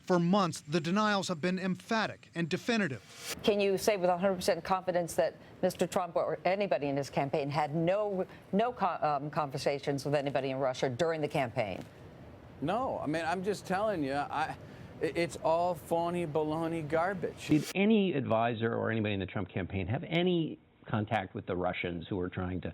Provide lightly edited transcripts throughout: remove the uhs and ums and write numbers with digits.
For months, the denials have been emphatic and definitive. Can you say with 100% confidence that Mr. Trump or anybody in his campaign had no conversations with anybody in Russia during the campaign? No, I mean, I'm just telling you, it's all phony, baloney garbage. Did any advisor or anybody in the Trump campaign have any contact with the Russians who were trying to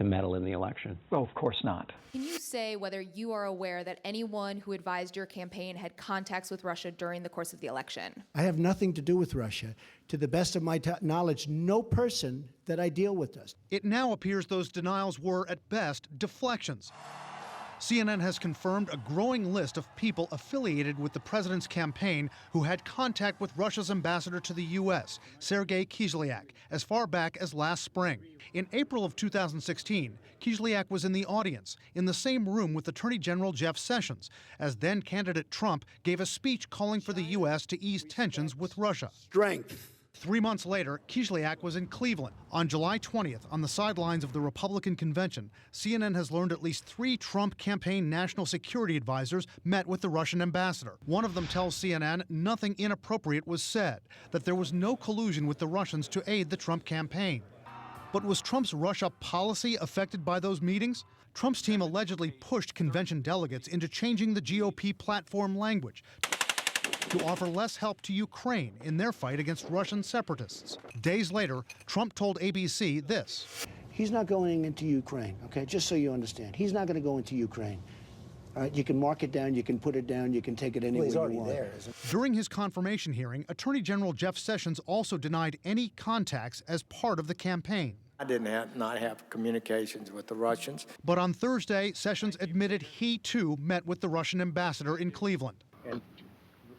meddle in the election? Well, of course not. Can you say whether you are aware that anyone who advised your campaign had contacts with Russia during the course of the election? I have nothing to do with Russia. To the best of my knowledge, no person that I deal with does. It now appears those denials were, at best, deflections. CNN has confirmed a growing list of people affiliated with the president's campaign who had contact with Russia's ambassador to the U.S., Sergei Kislyak, as far back as last spring. In April of 2016, Kislyak was in the audience, in the same room with Attorney General Jeff Sessions, as then-candidate Trump gave a speech calling for the U.S. to ease tensions with Russia. Strength. 3 months later, Kislyak was in Cleveland. On July 20th, on the sidelines of the Republican convention, CNN has learned at least 3 Trump campaign national security advisors met with the Russian ambassador. One of them tells CNN nothing inappropriate was said, that there was no collusion with the Russians to aid the Trump campaign. But was Trump's Russia policy affected by those meetings? Trump's team allegedly pushed convention delegates into changing the GOP platform language to offer less help to Ukraine in their fight against Russian separatists. Days later, Trump told ABC this. He's not going into Ukraine, okay? Just so you understand. He's not going to go into Ukraine. All right, you can mark it down, you can put it down, you can take it anywhere you want. He's already there, isn't he? During his confirmation hearing, Attorney General Jeff Sessions also denied any contacts as part of the campaign. I didn't not have communications with the Russians. But on Thursday, Sessions admitted he too met with the Russian ambassador in Cleveland. In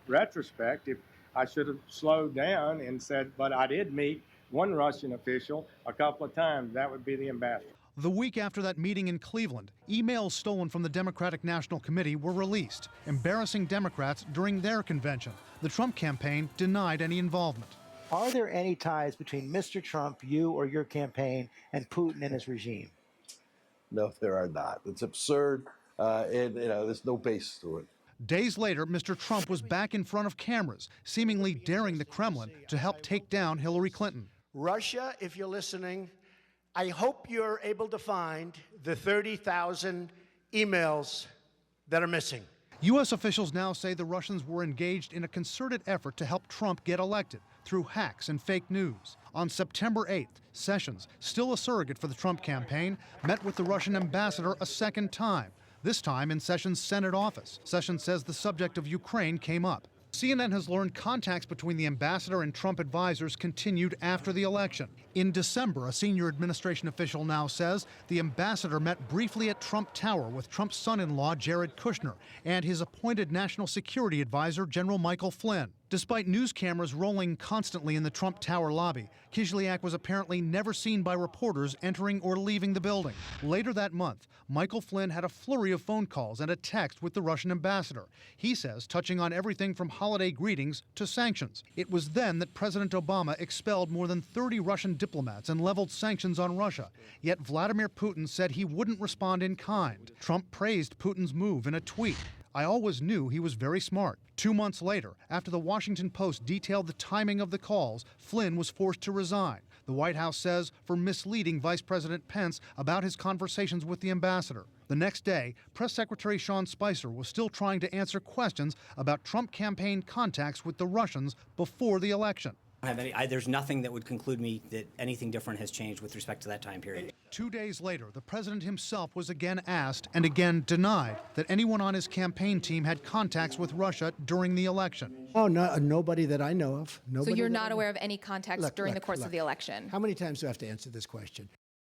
retrospect, if I should have slowed down and said, but I did meet one Russian official a couple of times, that would be the ambassador. The week after that meeting in Cleveland, emails stolen from the Democratic National Committee were released, embarrassing Democrats during their convention. The Trump campaign denied any involvement. Are there any ties between Mr. Trump, you or your campaign, and Putin and his regime? No, there are not. It's absurd, and there's no basis to it. Days later, Mr. Trump was back in front of cameras, seemingly daring the Kremlin to help take down Hillary Clinton. Russia, if you're listening, I hope you're able to find the 30,000 emails that are missing. U.S. officials now say the Russians were engaged in a concerted effort to help Trump get elected through hacks and fake news. On September 8th, Sessions, still a surrogate for the Trump campaign, met with the Russian ambassador a second time, this time in Sessions' Senate office. Sessions says the subject of Ukraine came up. CNN has learned contacts between the ambassador and Trump advisors continued after the election. In December, a senior administration official now says the ambassador met briefly at Trump Tower with Trump's son-in-law, Jared Kushner, and his appointed national security advisor, General Michael Flynn. Despite news cameras rolling constantly in the Trump Tower lobby, Kislyak was apparently never seen by reporters entering or leaving the building. Later that month, Michael Flynn had a flurry of phone calls and a text with the Russian ambassador. He says touching on everything from holiday greetings to sanctions. It was then that President Obama expelled more than 30 Russian diplomats and leveled sanctions on Russia. Yet Vladimir Putin said he wouldn't respond in kind. Trump praised Putin's move in a tweet. I always knew he was very smart. 2 months later, after the Washington Post detailed the timing of the calls, Flynn was forced to resign. The White House says for misleading Vice President Pence about his conversations with the ambassador. The next day, Press Secretary Sean Spicer was still trying to answer questions about Trump campaign contacts with the Russians before the election. There's nothing that would conclude me that anything different has changed with respect to that time period. 2 days later, the president himself was again asked and again denied that anyone on his campaign team had contacts with Russia during the election. Oh, no, nobody that I know of. Nobody so you're not aware of any contacts during the course of the election? How many times do I have to answer this question?